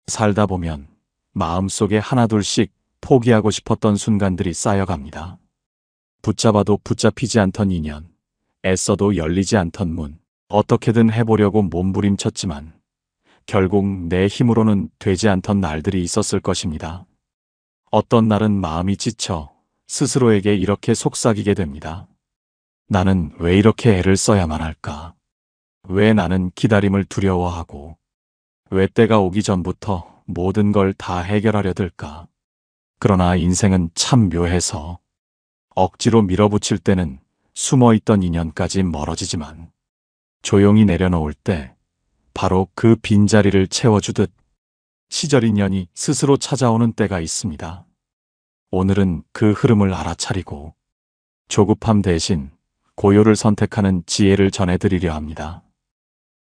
살다 보면 마음속에 하나둘씩 포기하고 싶었던 순간들이 쌓여갑니다. 붙잡아도 붙잡히지 않던 인연, 애써도 열리지 않던 문, 어떻게든 해보려고 몸부림쳤지만 결국 내 힘으로는 되지 않던 날들이 있었을 것입니다. 어떤 날은 마음이 지쳐 스스로에게 이렇게 속삭이게 됩니다. 나는 왜 이렇게 애를 써야만 할까? 왜 나는 기다림을 두려워하고, 왜 때가 오기 전부터 모든 걸 다 해결하려 들까? 그러나 인생은 참 묘해서 억지로 밀어붙일 때는 숨어있던 인연까지 멀어지지만 조용히 내려놓을 때 바로 그 빈자리를 채워주듯 시절 인연이 스스로 찾아오는 때가 있습니다. 오늘은 그 흐름을 알아차리고 조급함 대신 고요를 선택하는 지혜를 전해드리려 합니다.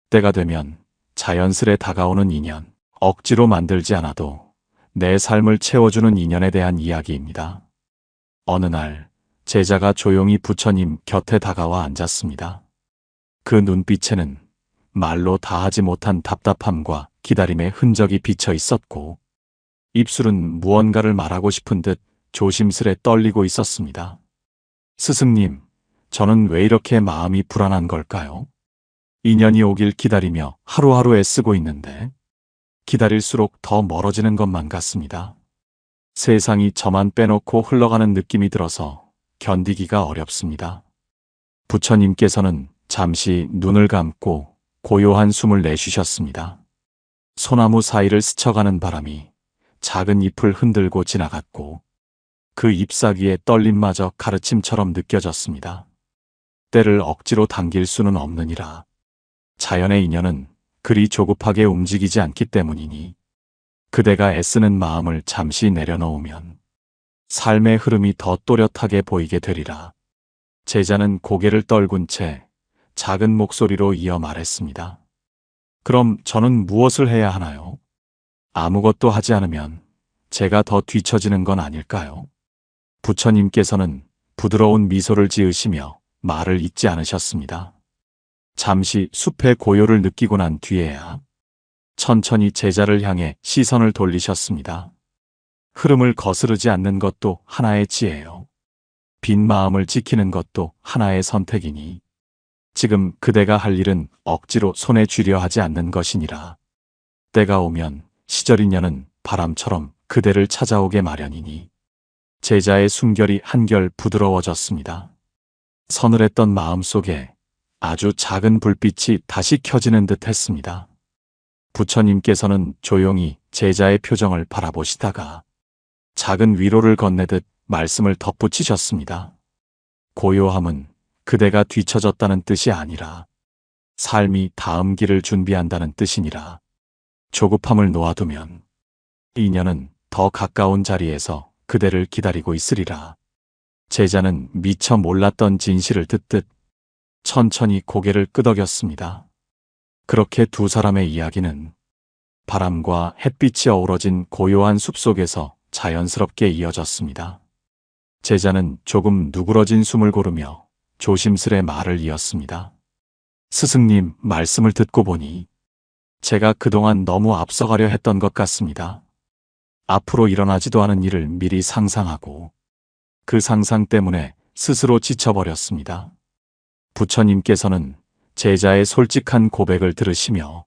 때가 되면 자연스레 다가오는 인연, 억지로 만들지 않아도 내 삶을 채워주는 인연에 대한 이야기입니다. 어느 날 제자가 조용히 부처님 곁에 다가와 앉았습니다. 그 눈빛에는 말로 다하지 못한 답답함과 기다림의 흔적이 비쳐 있었고 입술은 무언가를 말하고 싶은 듯 조심스레 떨리고 있었습니다. 스승님, 저는 왜 이렇게 마음이 불안한 걸까요? 인연이 오길 기다리며 하루하루 애쓰고 있는데 기다릴수록 더 멀어지는 것만 같습니다. 세상이 저만 빼놓고 흘러가는 느낌이 들어서 견디기가 어렵습니다. 부처님께서는 잠시 눈을 감고 고요한 숨을 내쉬셨습니다. 소나무 사이를 스쳐가는 바람이 작은 잎을 흔들고 지나갔고 그 잎사귀의 떨림마저 가르침처럼 느껴졌습니다. 때를 억지로 당길 수는 없느니라. 자연의 인연은 그리 조급하게 움직이지 않기 때문이니 그대가 애쓰는 마음을 잠시 내려놓으면 삶의 흐름이 더 또렷하게 보이게 되리라. 제자는 고개를 떨군 채 작은 목소리로 이어 말했습니다. 그럼 저는 무엇을 해야 하나요? 아무것도 하지 않으면 제가 더 뒤처지는 건 아닐까요? 부처님께서는 부드러운 미소를 지으시며 말을 잇지 않으셨습니다. 잠시 숲의 고요를 느끼고 난 뒤에야 천천히 제자를 향해 시선을 돌리셨습니다. 흐름을 거스르지 않는 것도 하나의 지혜요. 빈 마음을 지키는 것도 하나의 선택이니 지금 그대가 할 일은 억지로 손에 쥐려 하지 않는 것이니라. 때가 오면 시절 인연은 바람처럼 그대를 찾아오게 마련이니 제자의 숨결이 한결 부드러워졌습니다. 서늘했던 마음속에 아주 작은 불빛이 다시 켜지는 듯 했습니다. 부처님께서는 조용히 제자의 표정을 바라보시다가 작은 위로를 건네듯 말씀을 덧붙이셨습니다. 고요함은 그대가 뒤처졌다는 뜻이 아니라 삶이 다음 길을 준비한다는 뜻이니라. 조급함을 놓아두면 인연은 더 가까운 자리에서 그대를 기다리고 있으리라. 제자는 미처 몰랐던 진실을 듣듯 천천히 고개를 끄덕였습니다. 그렇게 두 사람의 이야기는 바람과 햇빛이 어우러진 고요한 숲속에서 자연스럽게 이어졌습니다. 제자는 조금 누그러진 숨을 고르며 조심스레 말을 이었습니다. 스승님 말씀을 듣고 보니 제가 그동안 너무 앞서가려 했던 것 같습니다. 앞으로 일어나지도 않은 일을 미리 상상하고 그 상상 때문에 스스로 지쳐버렸습니다. 부처님께서는 제자의 솔직한 고백을 들으시며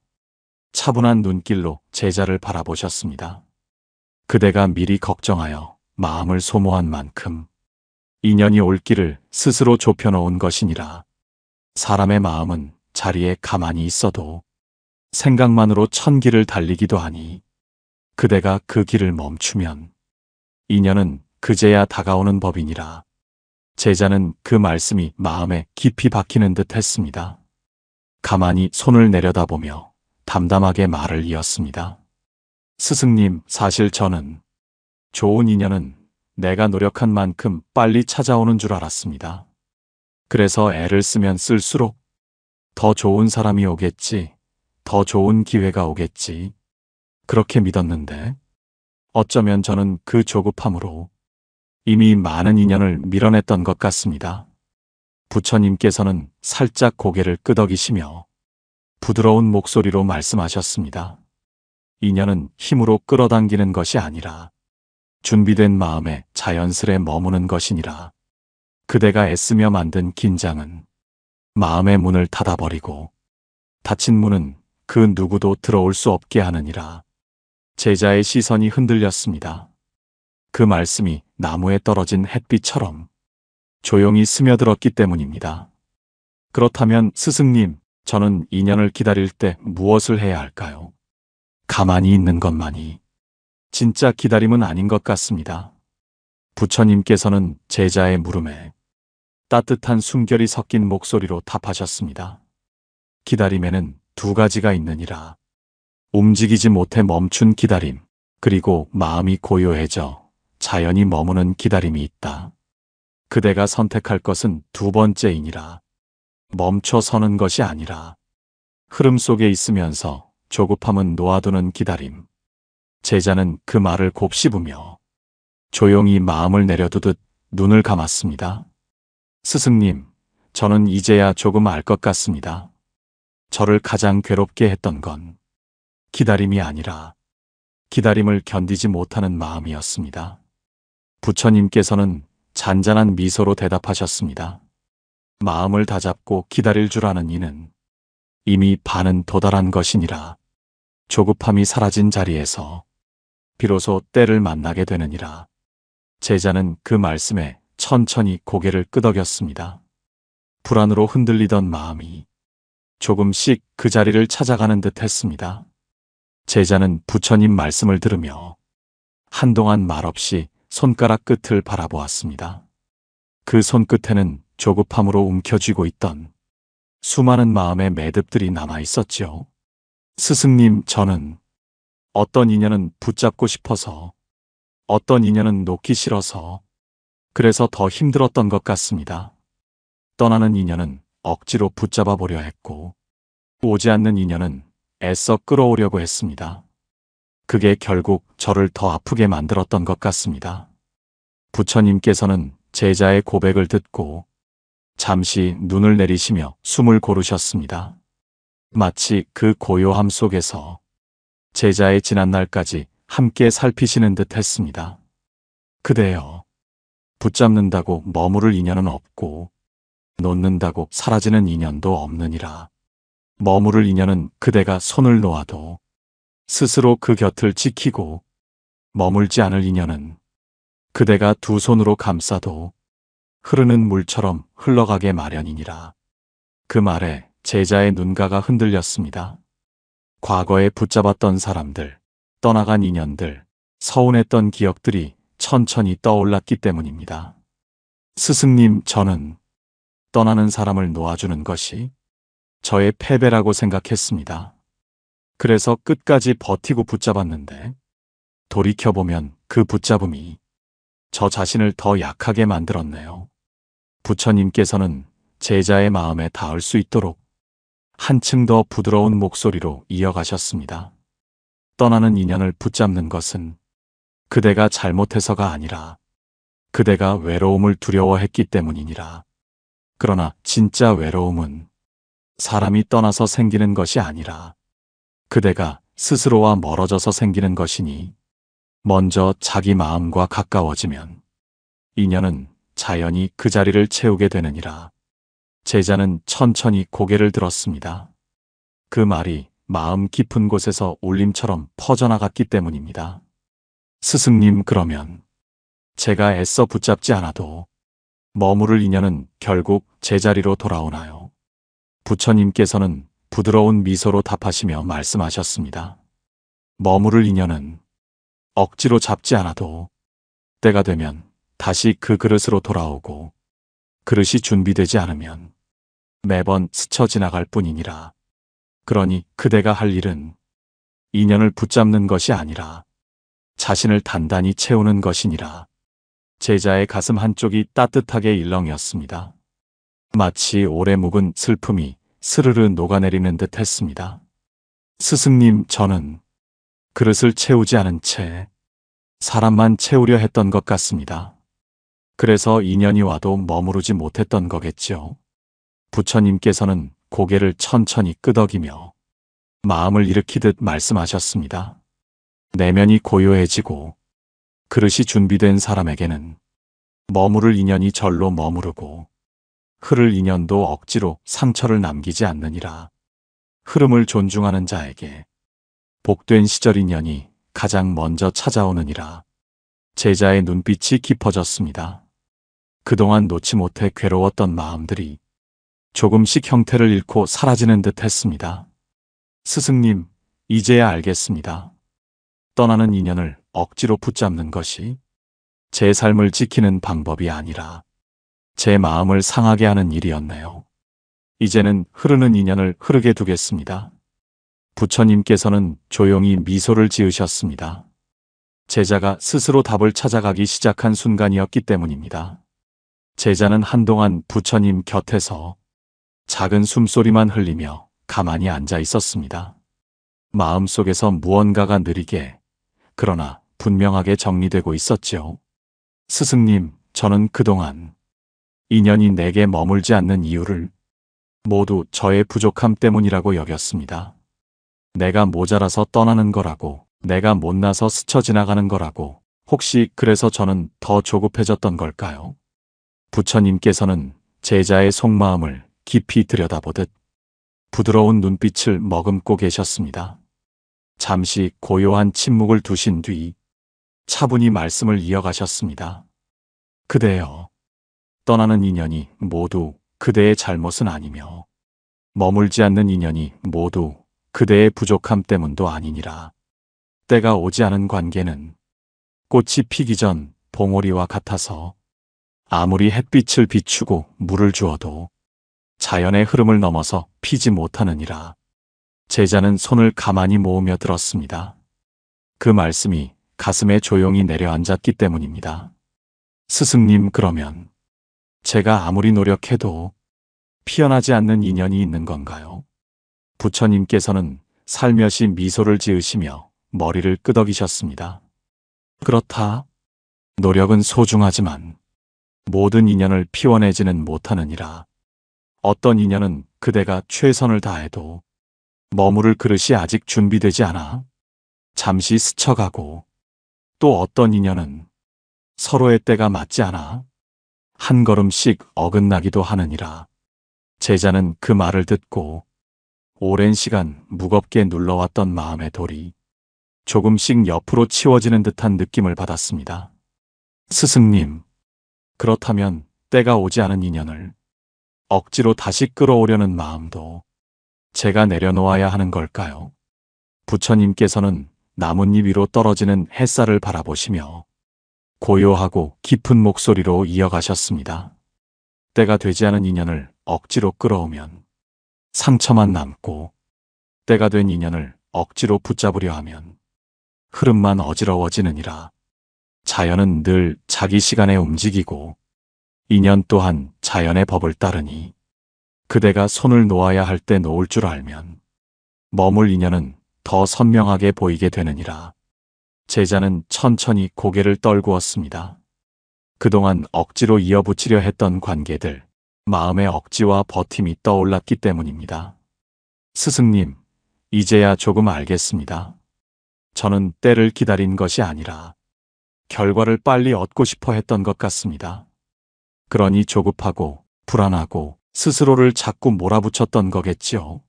차분한 눈길로 제자를 바라보셨습니다. 그대가 미리 걱정하여 마음을 소모한 만큼 인연이 올 길을 스스로 좁혀놓은 것이니라. 사람의 마음은 자리에 가만히 있어도 생각만으로 천 길을 달리기도 하니 그대가 그 길을 멈추면 인연은 그제야 다가오는 법이니라. 제자는 그 말씀이 마음에 깊이 박히는 듯 했습니다. 가만히 손을 내려다보며 담담하게 말을 이었습니다. 스승님, 사실 저는 좋은 인연은 내가 노력한 만큼 빨리 찾아오는 줄 알았습니다. 그래서 애를 쓰면 쓸수록 더 좋은 사람이 오겠지, 더 좋은 기회가 오겠지, 그렇게 믿었는데 어쩌면 저는 그 조급함으로 이미 많은 인연을 밀어냈던 것 같습니다. 부처님께서는 살짝 고개를 끄덕이시며 부드러운 목소리로 말씀하셨습니다. 인연은 힘으로 끌어당기는 것이 아니라 준비된 마음에 자연스레 머무는 것이니라. 그대가 애쓰며 만든 긴장은 마음의 문을 닫아버리고 닫힌 문은 그 누구도 들어올 수 없게 하느니라. 제자의 시선이 흔들렸습니다. 그 말씀이 나무에 떨어진 햇빛처럼 조용히 스며들었기 때문입니다. 그렇다면 스승님, 저는 인연을 기다릴 때 무엇을 해야 할까요? 가만히 있는 것만이 진짜 기다림은 아닌 것 같습니다. 부처님께서는 제자의 물음에 따뜻한 숨결이 섞인 목소리로 답하셨습니다. 기다림에는 두 가지가 있느니라. 움직이지 못해 멈춘 기다림, 그리고 마음이 고요해져 자연히 머무는 기다림이 있다. 그대가 선택할 것은 두 번째이니라. 멈춰 서는 것이 아니라 흐름 속에 있으면서 조급함은 놓아두는 기다림. 제자는 그 말을 곱씹으며 조용히 마음을 내려두듯 눈을 감았습니다. 스승님, 저는 이제야 조금 알 것 같습니다. 저를 가장 괴롭게 했던 건 기다림이 아니라 기다림을 견디지 못하는 마음이었습니다. 부처님께서는 잔잔한 미소로 대답하셨습니다. 마음을 다잡고 기다릴 줄 아는 이는 이미 반은 도달한 것이니라. 조급함이 사라진 자리에서 비로소 때를 만나게 되느니라. 제자는 그 말씀에 천천히 고개를 끄덕였습니다. 불안으로 흔들리던 마음이 조금씩 그 자리를 찾아가는 듯 했습니다. 제자는 부처님 말씀을 들으며 한동안 말없이 손가락 끝을 바라보았습니다. 그 손끝에는 조급함으로 움켜쥐고 있던 수많은 마음의 매듭들이 남아 있었지요. 스승님, 저는 어떤 인연은 붙잡고 싶어서, 어떤 인연은 놓기 싫어서, 그래서 더 힘들었던 것 같습니다. 떠나는 인연은 억지로 붙잡아 보려 했고, 오지 않는 인연은 애써 끌어오려고 했습니다. 그게 결국 저를 더 아프게 만들었던 것 같습니다. 부처님께서는 제자의 고백을 듣고 잠시 눈을 내리시며 숨을 고르셨습니다. 마치 그 고요함 속에서 제자의 지난 날까지 함께 살피시는 듯 했습니다. 그대여, 붙잡는다고 머무를 인연은 없고 놓는다고 사라지는 인연도 없느니라. 머무를 인연은 그대가 손을 놓아도 스스로 그 곁을 지키고, 머물지 않을 인연은 그대가 두 손으로 감싸도 흐르는 물처럼 흘러가게 마련이니라. 그 말에 제자의 눈가가 흔들렸습니다. 과거에 붙잡았던 사람들, 떠나간 인연들, 서운했던 기억들이 천천히 떠올랐기 때문입니다. 스승님, 저는 떠나는 사람을 놓아주는 것이 저의 패배라고 생각했습니다. 그래서 끝까지 버티고 붙잡았는데 돌이켜보면 그 붙잡음이 저 자신을 더 약하게 만들었네요. 부처님께서는 제자의 마음에 닿을 수 있도록 한층 더 부드러운 목소리로 이어가셨습니다. 떠나는 인연을 붙잡는 것은 그대가 잘못해서가 아니라 그대가 외로움을 두려워했기 때문이니라. 그러나 진짜 외로움은 사람이 떠나서 생기는 것이 아니라 그대가 스스로와 멀어져서 생기는 것이니 먼저 자기 마음과 가까워지면 인연은 자연히 그 자리를 채우게 되느니라. 제자는 천천히 고개를 들었습니다. 그 말이 마음 깊은 곳에서 울림처럼 퍼져나갔기 때문입니다. 스승님, 그러면 제가 애써 붙잡지 않아도 머무를 인연은 결국 제자리로 돌아오나요? 부처님께서는 부드러운 미소로 답하시며 말씀하셨습니다. 머무를 인연은 억지로 잡지 않아도 때가 되면 다시 그 그릇으로 돌아오고, 그릇이 준비되지 않으면 매번 스쳐 지나갈 뿐이니라. 그러니 그대가 할 일은 인연을 붙잡는 것이 아니라 자신을 단단히 채우는 것이니라. 제자의 가슴 한쪽이 따뜻하게 일렁였습니다. 마치 오래 묵은 슬픔이 스르르 녹아내리는 듯 했습니다. 스승님, 저는 그릇을 채우지 않은 채 사람만 채우려 했던 것 같습니다. 그래서 인연이 와도 머무르지 못했던 거겠죠. 부처님께서는 고개를 천천히 끄덕이며 마음을 일으키듯 말씀하셨습니다. 내면이 고요해지고 그릇이 준비된 사람에게는 머무를 인연이 절로 머무르고 흐를 인연도 억지로 상처를 남기지 않느니라. 흐름을 존중하는 자에게 복된 시절 인연이 가장 먼저 찾아오느니라. 제자의 눈빛이 깊어졌습니다. 그동안 놓지 못해 괴로웠던 마음들이 조금씩 형태를 잃고 사라지는 듯 했습니다. 스승님, 이제야 알겠습니다. 떠나는 인연을 억지로 붙잡는 것이 제 삶을 지키는 방법이 아니라 제 마음을 상하게 하는 일이었네요. 이제는 흐르는 인연을 흐르게 두겠습니다. 부처님께서는 조용히 미소를 지으셨습니다. 제자가 스스로 답을 찾아가기 시작한 순간이었기 때문입니다. 제자는 한동안 부처님 곁에서 작은 숨소리만 흘리며 가만히 앉아 있었습니다. 마음속에서 무언가가 느리게 그러나 분명하게 정리되고 있었지요. 스승님, 저는 그동안 인연이 내게 머물지 않는 이유를 모두 저의 부족함 때문이라고 여겼습니다. 내가 모자라서 떠나는 거라고, 내가 못나서 스쳐 지나가는 거라고, 혹시 그래서 저는 더 조급해졌던 걸까요? 부처님께서는 제자의 속마음을 깊이 들여다보듯 부드러운 눈빛을 머금고 계셨습니다. 잠시 고요한 침묵을 두신 뒤 차분히 말씀을 이어가셨습니다. 그대여, 떠나는 인연이 모두 그대의 잘못은 아니며 머물지 않는 인연이 모두 그대의 부족함 때문도 아니니라. 때가 오지 않은 관계는 꽃이 피기 전 봉오리와 같아서 아무리 햇빛을 비추고 물을 주어도 자연의 흐름을 넘어서 피지 못하느니라. 제자는 손을 가만히 모으며 들었습니다. 그 말씀이 가슴에 조용히 내려앉았기 때문입니다. 스승님, 그러면 제가 아무리 노력해도 피어나지 않는 인연이 있는 건가요? 부처님께서는 살며시 미소를 지으시며 머리를 끄덕이셨습니다. 그렇다. 노력은 소중하지만 모든 인연을 피워내지는 못하느니라. 어떤 인연은 그대가 최선을 다해도 머무를 그릇이 아직 준비되지 않아 잠시 스쳐가고, 또 어떤 인연은 서로의 때가 맞지 않아 한 걸음씩 어긋나기도 하느니라. 제자는 그 말을 듣고 오랜 시간 무겁게 눌러왔던 마음의 돌이 조금씩 옆으로 치워지는 듯한 느낌을 받았습니다. 스승님, 그렇다면 때가 오지 않은 인연을 억지로 다시 끌어오려는 마음도 제가 내려놓아야 하는 걸까요? 부처님께서는 나뭇잎 위로 떨어지는 햇살을 바라보시며 고요하고 깊은 목소리로 이어가셨습니다. 때가 되지 않은 인연을 억지로 끌어오면 상처만 남고, 때가 된 인연을 억지로 붙잡으려 하면 흐름만 어지러워지느니라. 자연은 늘 자기 시간에 움직이고 인연 또한 자연의 법을 따르니 그대가 손을 놓아야 할 때 놓을 줄 알면 머물 인연은 더 선명하게 보이게 되느니라. 제자는 천천히 고개를 떨구었습니다. 그동안 억지로 이어붙이려 했던 관계들, 마음의 억지와 버팀이 떠올랐기 때문입니다. 스승님, 이제야 조금 알겠습니다. 저는 때를 기다린 것이 아니라 결과를 빨리 얻고 싶어 했던 것 같습니다. 그러니 조급하고 불안하고 스스로를 자꾸 몰아붙였던 거겠지요.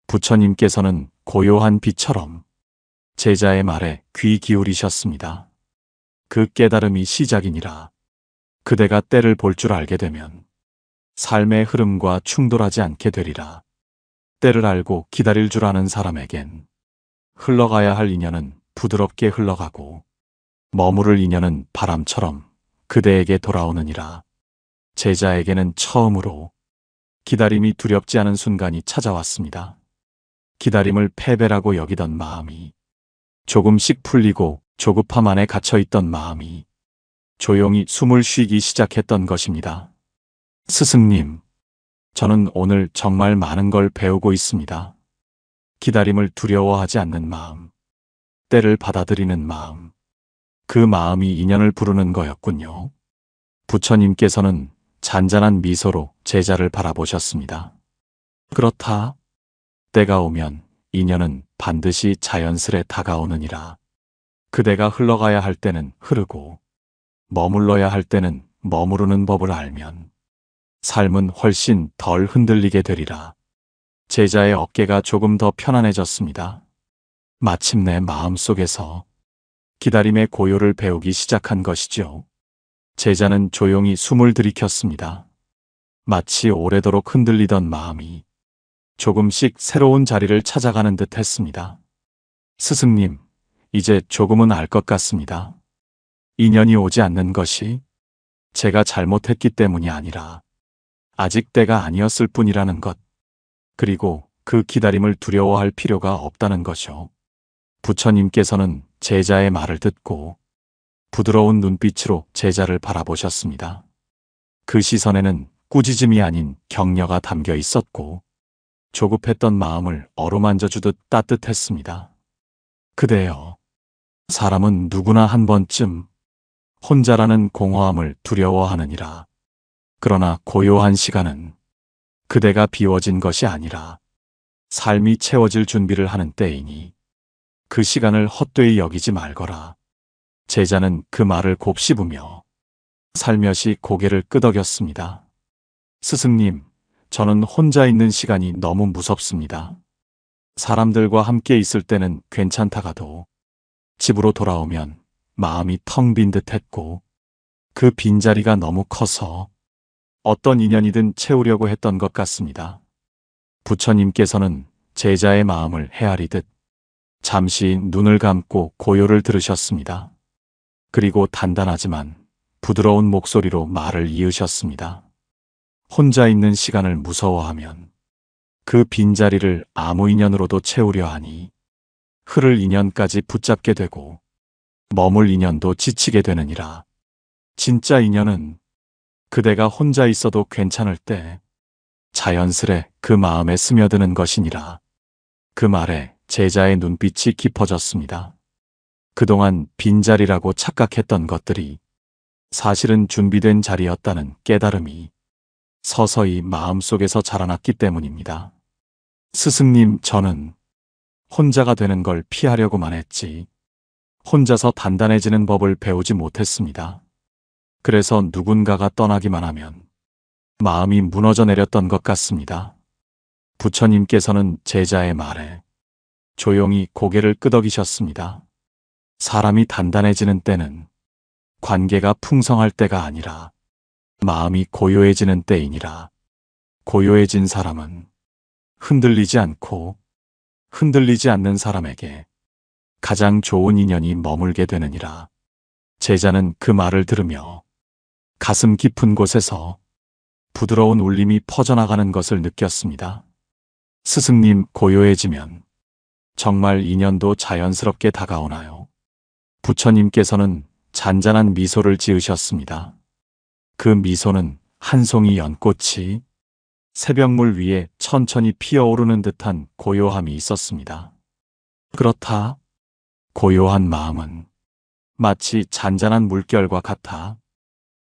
부처님께서는 고요한 빛처럼 제자의 말에 귀 기울이셨습니다. 그 깨달음이 시작이니라. 그대가 때를 볼 줄 알게 되면 삶의 흐름과 충돌하지 않게 되리라. 때를 알고 기다릴 줄 아는 사람에겐 흘러가야 할 인연은 부드럽게 흘러가고 머무를 인연은 바람처럼 그대에게 돌아오느니라. 제자에게는 처음으로 기다림이 두렵지 않은 순간이 찾아왔습니다. 기다림을 패배라고 여기던 마음이 조금씩 풀리고 조급함 안에 갇혀있던 마음이 조용히 숨을 쉬기 시작했던 것입니다. 스승님, 저는 오늘 정말 많은 걸 배우고 있습니다. 기다림을 두려워하지 않는 마음, 때를 받아들이는 마음, 그 마음이 인연을 부르는 거였군요. 부처님께서는 잔잔한 미소로 제자를 바라보셨습니다. 그렇다. 때가 오면 인연은 반드시 자연스레 다가오느니라. 그대가 흘러가야 할 때는 흐르고 머물러야 할 때는 머무르는 법을 알면 삶은 훨씬 덜 흔들리게 되리라. 제자의 어깨가 조금 더 편안해졌습니다. 마침내 마음속에서 기다림의 고요를 배우기 시작한 것이죠. 제자는 조용히 숨을 들이켰습니다. 마치 오래도록 흔들리던 마음이 조금씩 새로운 자리를 찾아가는 듯 했습니다. 스승님, 이제 조금은 알 것 같습니다. 인연이 오지 않는 것이 제가 잘못했기 때문이 아니라 아직 때가 아니었을 뿐이라는 것, 그리고 그 기다림을 두려워할 필요가 없다는 것이요. 부처님께서는 제자의 말을 듣고 부드러운 눈빛으로 제자를 바라보셨습니다. 그 시선에는 꾸짖음이 아닌 격려가 담겨 있었고 조급했던 마음을 어루만져 주듯 따뜻했습니다. 그대여, 사람은 누구나 한 번쯤 혼자라는 공허함을 두려워하느니라. 그러나 고요한 시간은 그대가 비워진 것이 아니라 삶이 채워질 준비를 하는 때이니 그 시간을 헛되이 여기지 말거라. 제자는 그 말을 곱씹으며 살며시 고개를 끄덕였습니다. 스승님, 저는 혼자 있는 시간이 너무 무섭습니다. 사람들과 함께 있을 때는 괜찮다가도 집으로 돌아오면 마음이 텅 빈 듯했고 그 빈자리가 너무 커서 어떤 인연이든 채우려고 했던 것 같습니다. 부처님께서는 제자의 마음을 헤아리듯 잠시 눈을 감고 고요를 들으셨습니다. 그리고 단단하지만 부드러운 목소리로 말을 이으셨습니다. 혼자 있는 시간을 무서워하면 그 빈자리를 아무 인연으로도 채우려 하니 흐를 인연까지 붙잡게 되고 머물 인연도 지치게 되느니라. 진짜 인연은 그대가 혼자 있어도 괜찮을 때 자연스레 그 마음에 스며드는 것이니라. 그 말에 제자의 눈빛이 깊어졌습니다. 그동안 빈자리라고 착각했던 것들이 사실은 준비된 자리였다는 깨달음이 서서히 마음속에서 자라났기 때문입니다. 스승님, 저는 혼자가 되는 걸 피하려고만 했지 혼자서 단단해지는 법을 배우지 못했습니다. 그래서 누군가가 떠나기만 하면 마음이 무너져 내렸던 것 같습니다. 부처님께서는 제자의 말에 조용히 고개를 끄덕이셨습니다. 사람이 단단해지는 때는 관계가 풍성할 때가 아니라 마음이 고요해지는 때이니라. 고요해진 사람은 흔들리지 않고 흔들리지 않는 사람에게 가장 좋은 인연이 머물게 되느니라. 제자는 그 말을 들으며 가슴 깊은 곳에서 부드러운 울림이 퍼져나가는 것을 느꼈습니다. 스승님, 고요해지면 정말 인연도 자연스럽게 다가오나요? 부처님께서는 잔잔한 미소를 지으셨습니다. 그 미소는 한 송이 연꽃이 새벽물 위에 천천히 피어오르는 듯한 고요함이 있었습니다. 그렇다. 고요한 마음은 마치 잔잔한 물결과 같아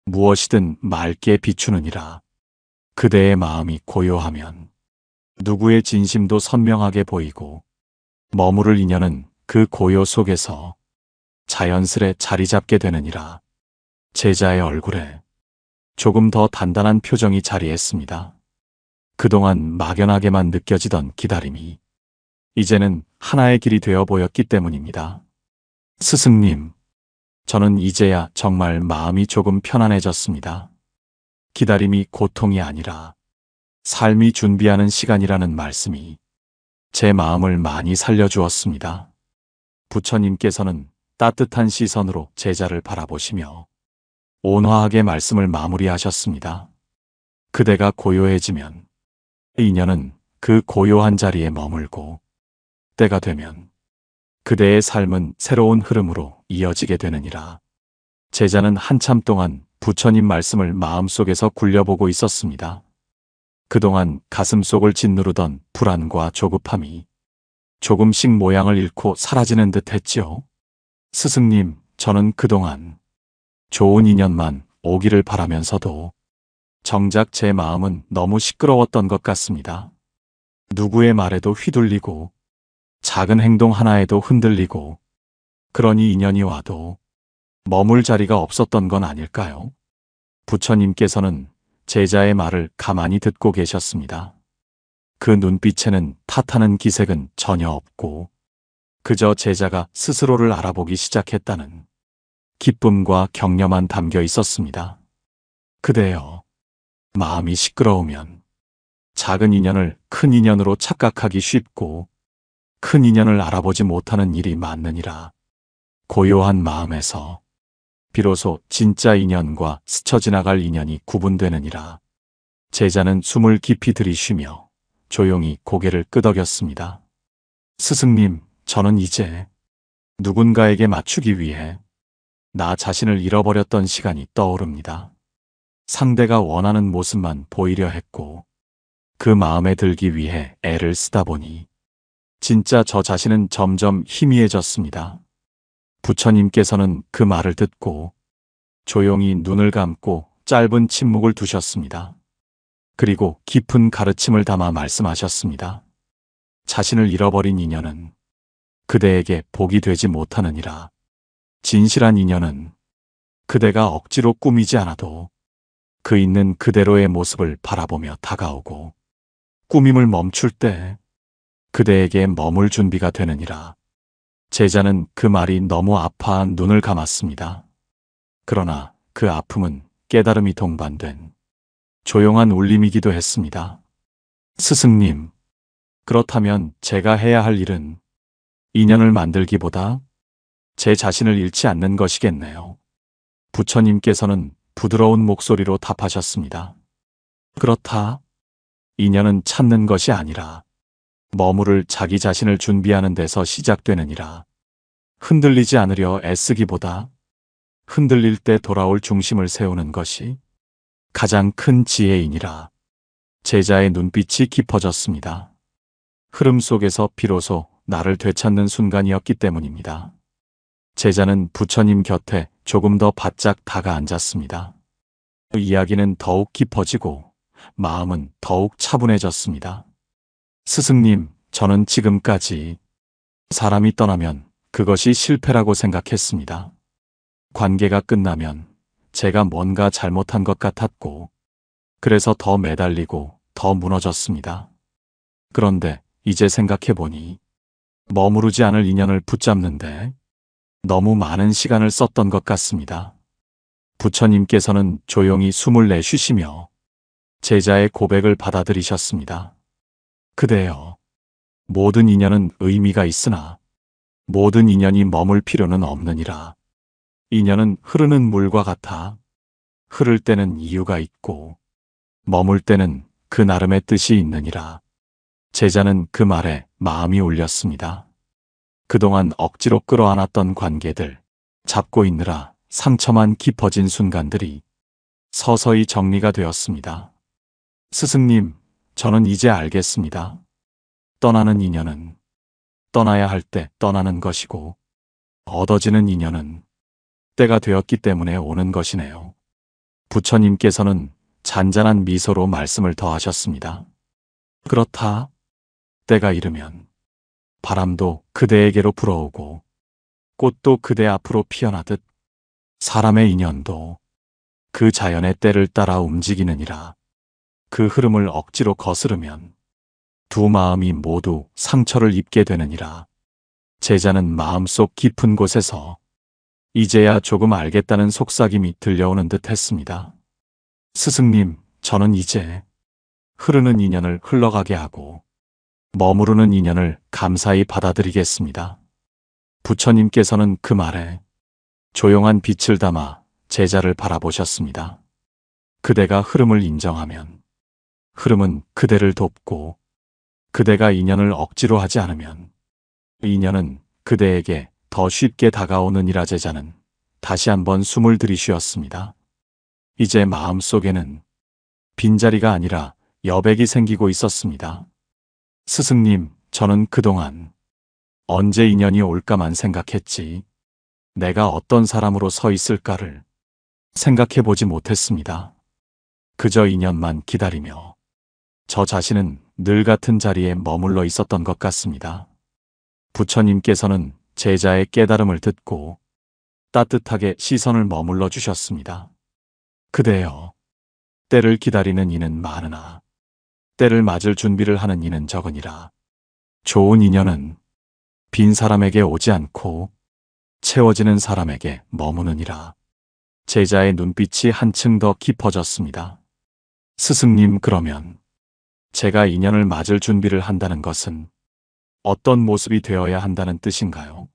무엇이든 맑게 비추느니라. 그대의 마음이 고요하면 누구의 진심도 선명하게 보이고 머무를 인연은 그 고요 속에서 자연스레 자리 잡게 되느니라. 제자의 얼굴에 조금 더 단단한 표정이 자리했습니다. 그동안 막연하게만 느껴지던 기다림이 이제는 하나의 길이 되어 보였기 때문입니다. 스승님, 저는 이제야 정말 마음이 조금 편안해졌습니다. 기다림이 고통이 아니라 삶이 준비하는 시간이라는 말씀이 제 마음을 많이 살려주었습니다. 부처님께서는 따뜻한 시선으로 제자를 바라보시며 온화하게 말씀을 마무리하셨습니다. 그대가 고요해지면 인연은 그 고요한 자리에 머물고 때가 되면 그대의 삶은 새로운 흐름으로 이어지게 되느니라. 제자는 한참 동안 부처님 말씀을 마음속에서 굴려보고 있었습니다. 그동안 가슴속을 짓누르던 불안과 조급함이 조금씩 모양을 잃고 사라지는 듯 했지요. 스승님, 저는 그동안 좋은 인연만 오기를 바라면서도 정작 제 마음은 너무 시끄러웠던 것 같습니다. 누구의 말에도 휘둘리고 작은 행동 하나에도 흔들리고 그러니 인연이 와도 머물 자리가 없었던 건 아닐까요? 부처님께서는 제자의 말을 가만히 듣고 계셨습니다. 그 눈빛에는 탓하는 기색은 전혀 없고 그저 제자가 스스로를 알아보기 시작했다는 기쁨과 격려만 담겨 있었습니다. 그대여, 마음이 시끄러우면 작은 인연을 큰 인연으로 착각하기 쉽고 큰 인연을 알아보지 못하는 일이 많느니라. 고요한 마음에서 비로소 진짜 인연과 스쳐 지나갈 인연이 구분되느니라. 제자는 숨을 깊이 들이쉬며 조용히 고개를 끄덕였습니다. 스승님, 저는 이제 누군가에게 맞추기 위해 나 자신을 잃어버렸던 시간이 떠오릅니다. 상대가 원하는 모습만 보이려 했고 그 마음에 들기 위해 애를 쓰다 보니 진짜 저 자신은 점점 희미해졌습니다. 부처님께서는 그 말을 듣고 조용히 눈을 감고 짧은 침묵을 두셨습니다. 그리고 깊은 가르침을 담아 말씀하셨습니다. 자신을 잃어버린 인연은 그대에게 복이 되지 못하느니라. 진실한 인연은 그대가 억지로 꾸미지 않아도 그 있는 그대로의 모습을 바라보며 다가오고 꾸밈을 멈출 때 그대에게 머물 준비가 되느니라. 제자는 그 말이 너무 아파한 눈을 감았습니다. 그러나 그 아픔은 깨달음이 동반된 조용한 울림이기도 했습니다. 스승님, 그렇다면 제가 해야 할 일은 인연을 만들기보다 제 자신을 잃지 않는 것이겠네요. 부처님께서는 부드러운 목소리로 답하셨습니다. 그렇다. 인연은 찾는 것이 아니라 머무를 자기 자신을 준비하는 데서 시작되느니라. 흔들리지 않으려 애쓰기보다 흔들릴 때 돌아올 중심을 세우는 것이 가장 큰 지혜이니라. 제자의 눈빛이 깊어졌습니다. 흐름 속에서 비로소 나를 되찾는 순간이었기 때문입니다. 제자는 부처님 곁에 조금 더 바짝 다가앉았습니다. 이야기는 더욱 깊어지고 마음은 더욱 차분해졌습니다. 스승님, 저는 지금까지 사람이 떠나면 그것이 실패라고 생각했습니다. 관계가 끝나면 제가 뭔가 잘못한 것 같았고 그래서 더 매달리고 더 무너졌습니다. 그런데 이제 생각해보니 머무르지 않을 인연을 붙잡는데 너무 많은 시간을 썼던 것 같습니다. 부처님께서는 조용히 숨을 내쉬시며 제자의 고백을 받아들이셨습니다. 그대여, 모든 인연은 의미가 있으나 모든 인연이 머물 필요는 없느니라. 인연은 흐르는 물과 같아 흐를 때는 이유가 있고 머물 때는 그 나름의 뜻이 있느니라. 제자는 그 말에 마음이 울렸습니다. 그동안 억지로 끌어안았던 관계들, 잡고 있느라 상처만 깊어진 순간들이 서서히 정리가 되었습니다. 스승님, 저는 이제 알겠습니다. 떠나는 인연은 떠나야 할 때 떠나는 것이고 얻어지는 인연은 때가 되었기 때문에 오는 것이네요. 부처님께서는 잔잔한 미소로 말씀을 더하셨습니다. 그렇다. 때가 이르면 바람도 그대에게로 불어오고 꽃도 그대 앞으로 피어나듯 사람의 인연도 그 자연의 때를 따라 움직이느니라. 그 흐름을 억지로 거스르면 두 마음이 모두 상처를 입게 되느니라. 제자는 마음속 깊은 곳에서 이제야 조금 알겠다는 속삭임이 들려오는 듯 했습니다. 스승님, 저는 이제 흐르는 인연을 흘러가게 하고 머무르는 인연을 감사히 받아들이겠습니다. 부처님께서는 그 말에 조용한 빛을 담아 제자를 바라보셨습니다. 그대가 흐름을 인정하면 흐름은 그대를 돕고 그대가 인연을 억지로 하지 않으면 인연은 그대에게 더 쉽게 다가오느니라. 제자는 다시 한번 숨을 들이쉬었습니다. 이제 마음속에는 빈자리가 아니라 여백이 생기고 있었습니다. 스승님, 저는 그동안 언제 인연이 올까만 생각했지 내가 어떤 사람으로 서 있을까를 생각해보지 못했습니다. 그저 인연만 기다리며 저 자신은 늘 같은 자리에 머물러 있었던 것 같습니다. 부처님께서는 제자의 깨달음을 듣고 따뜻하게 시선을 머물러 주셨습니다. 그대여, 때를 기다리는 이는 많으나 때를 맞을 준비를 하는 이는 적으니라. 좋은 인연은 빈 사람에게 오지 않고 채워지는 사람에게 머무느니라. 제자의 눈빛이 한층 더 깊어졌습니다. 스승님, 그러면 제가 인연을 맞을 준비를 한다는 것은 어떤 모습이 되어야 한다는 뜻인가요?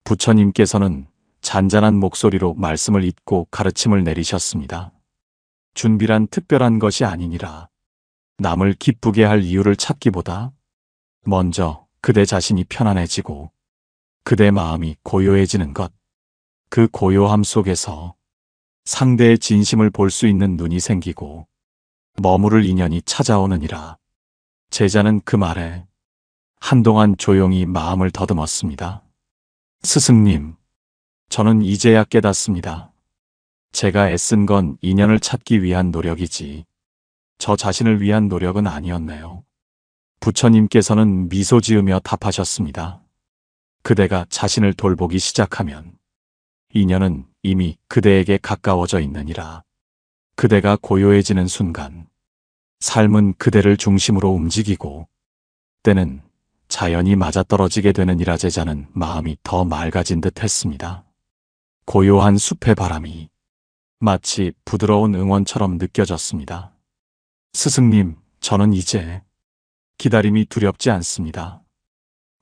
부처님께서는 잔잔한 목소리로 말씀을 잇고 가르침을 내리셨습니다. 준비란 특별한 것이 아니니라. 남을 기쁘게 할 이유를 찾기보다 먼저 그대 자신이 편안해지고 그대 마음이 고요해지는 것, 그 고요함 속에서 상대의 진심을 볼 수 있는 눈이 생기고 머무를 인연이 찾아오느니라. 제자는 그 말에 한동안 조용히 마음을 더듬었습니다. 스승님, 저는 이제야 깨닫습니다. 제가 애쓴 건 인연을 찾기 위한 노력이지 저 자신을 위한 노력은 아니었네요. 부처님께서는 미소 지으며 답하셨습니다. 그대가 자신을 돌보기 시작하면 인연은 이미 그대에게 가까워져 있느니라. 그대가 고요해지는 순간 삶은 그대를 중심으로 움직이고 때는 자연이 맞아떨어지게 되느니라. 제자는 마음이 더 맑아진 듯 했습니다. 고요한 숲의 바람이 마치 부드러운 응원처럼 느껴졌습니다. 스승님, 저는 이제 기다림이 두렵지 않습니다.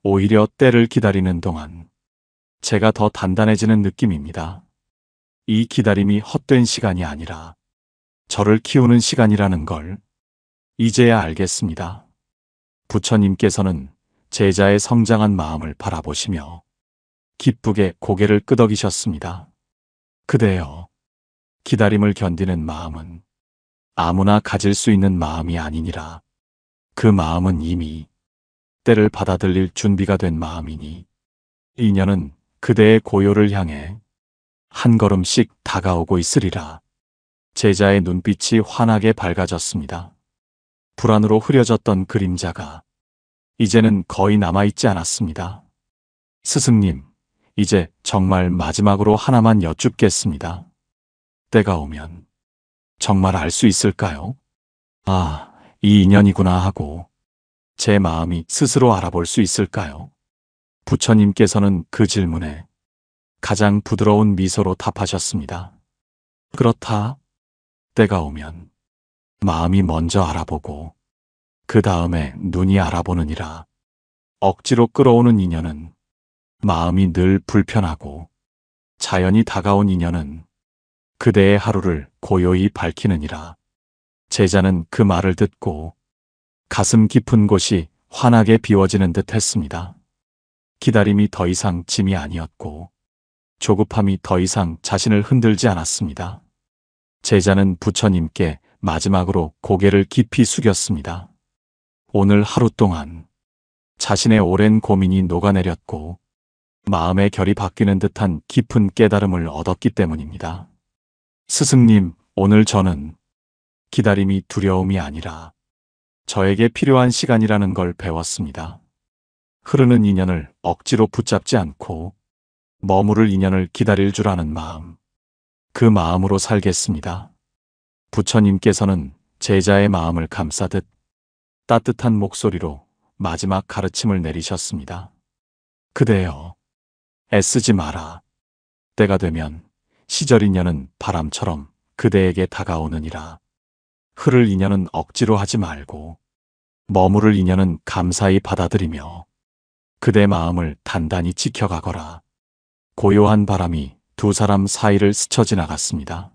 오히려 때를 기다리는 동안 제가 더 단단해지는 느낌입니다. 이 기다림이 헛된 시간이 아니라 저를 키우는 시간이라는 걸 이제야 알겠습니다. 부처님께서는 제자의 성장한 마음을 바라보시며 기쁘게 고개를 끄덕이셨습니다. 그대여, 기다림을 견디는 마음은 아무나 가질 수 있는 마음이 아니니라. 그 마음은 이미 때를 받아들일 준비가 된 마음이니 인연은 그대의 고요를 향해 한 걸음씩 다가오고 있으리라. 제자의 눈빛이 환하게 밝아졌습니다. 불안으로 흐려졌던 그림자가 이제는 거의 남아있지 않았습니다. 스승님, 이제 정말 마지막으로 하나만 여쭙겠습니다. 때가 오면 정말 알 수 있을까요? 아, 이 인연이구나 하고 제 마음이 스스로 알아볼 수 있을까요? 부처님께서는 그 질문에 가장 부드러운 미소로 답하셨습니다. 그렇다. 때가 오면 마음이 먼저 알아보고 그 다음에 눈이 알아보느니라. 억지로 끌어오는 인연은 마음이 늘 불편하고 자연이 다가온 인연은 그대의 하루를 고요히 밝히느니라. 제자는 그 말을 듣고 가슴 깊은 곳이 환하게 비워지는 듯 했습니다. 기다림이 더 이상 짐이 아니었고 조급함이 더 이상 자신을 흔들지 않았습니다. 제자는 부처님께 마지막으로 고개를 깊이 숙였습니다. 오늘 하루 동안 자신의 오랜 고민이 녹아내렸고 마음의 결이 바뀌는 듯한 깊은 깨달음을 얻었기 때문입니다. 스승님, 오늘 저는 기다림이 두려움이 아니라 저에게 필요한 시간이라는 걸 배웠습니다. 흐르는 인연을 억지로 붙잡지 않고 머무를 인연을 기다릴 줄 아는 마음, 그 마음으로 살겠습니다. 부처님께서는 제자의 마음을 감싸듯 따뜻한 목소리로 마지막 가르침을 내리셨습니다. 그대여, 애쓰지 마라. 때가 되면 시절 인연은 바람처럼 그대에게 다가오느니라. 흐를 인연은 억지로 하지 말고 머무를 인연은 감사히 받아들이며 그대 마음을 단단히 지켜가거라. 고요한 바람이 두 사람 사이를 스쳐 지나갔습니다.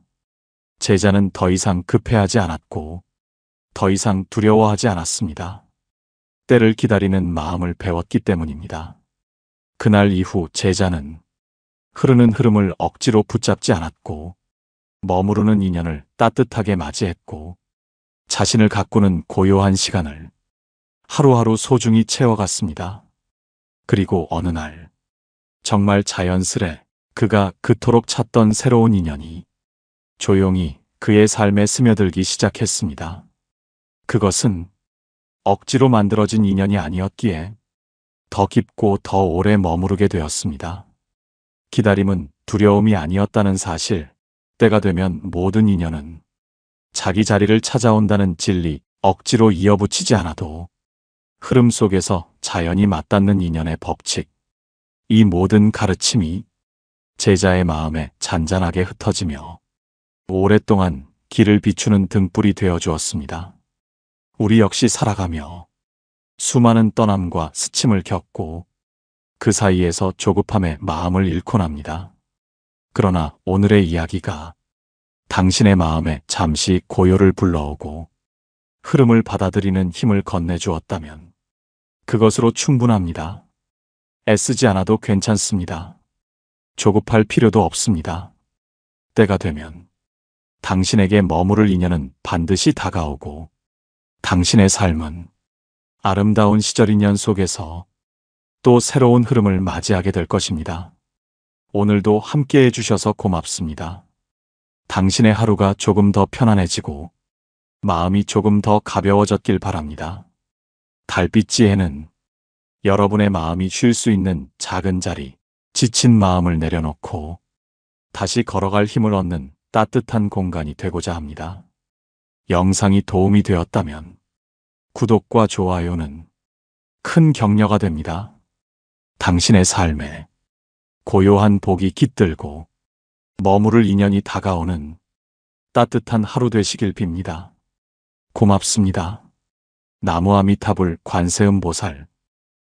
제자는 더 이상 급해하지 않았고 더 이상 두려워하지 않았습니다. 때를 기다리는 마음을 배웠기 때문입니다. 그날 이후 제자는 흐르는 흐름을 억지로 붙잡지 않았고 머무르는 인연을 따뜻하게 맞이했고 자신을 가꾸는 고요한 시간을 하루하루 소중히 채워갔습니다. 그리고 어느 날 정말 자연스레 그가 그토록 찾던 새로운 인연이 조용히 그의 삶에 스며들기 시작했습니다. 그것은 억지로 만들어진 인연이 아니었기에 더 깊고 더 오래 머무르게 되었습니다. 기다림은 두려움이 아니었다는 사실, 때가 되면 모든 인연은 자기 자리를 찾아온다는 진리, 억지로 이어붙이지 않아도 흐름 속에서 자연히 맞닿는 인연의 법칙, 이 모든 가르침이 제자의 마음에 잔잔하게 흩어지며 오랫동안 길을 비추는 등불이 되어 주었습니다. 우리 역시 살아가며 수많은 떠남과 스침을 겪고 그 사이에서 조급함에 마음을 잃곤 합니다. 그러나 오늘의 이야기가 당신의 마음에 잠시 고요를 불러오고 흐름을 받아들이는 힘을 건네주었다면 그것으로 충분합니다. 애쓰지 않아도 괜찮습니다. 조급할 필요도 없습니다. 때가 되면 당신에게 머무를 인연은 반드시 다가오고 당신의 삶은 아름다운 시절 인연 속에서 또 새로운 흐름을 맞이하게 될 것입니다. 오늘도 함께 해주셔서 고맙습니다. 당신의 하루가 조금 더 편안해지고 마음이 조금 더 가벼워졌길 바랍니다. 달빛지에는 여러분의 마음이 쉴 수 있는 작은 자리, 지친 마음을 내려놓고 다시 걸어갈 힘을 얻는 따뜻한 공간이 되고자 합니다. 영상이 도움이 되었다면 구독과 좋아요는 큰 격려가 됩니다. 당신의 삶에 고요한 복이 깃들고 머무를 인연이 다가오는 따뜻한 하루 되시길 빕니다. 고맙습니다. 나무아미타불 관세음보살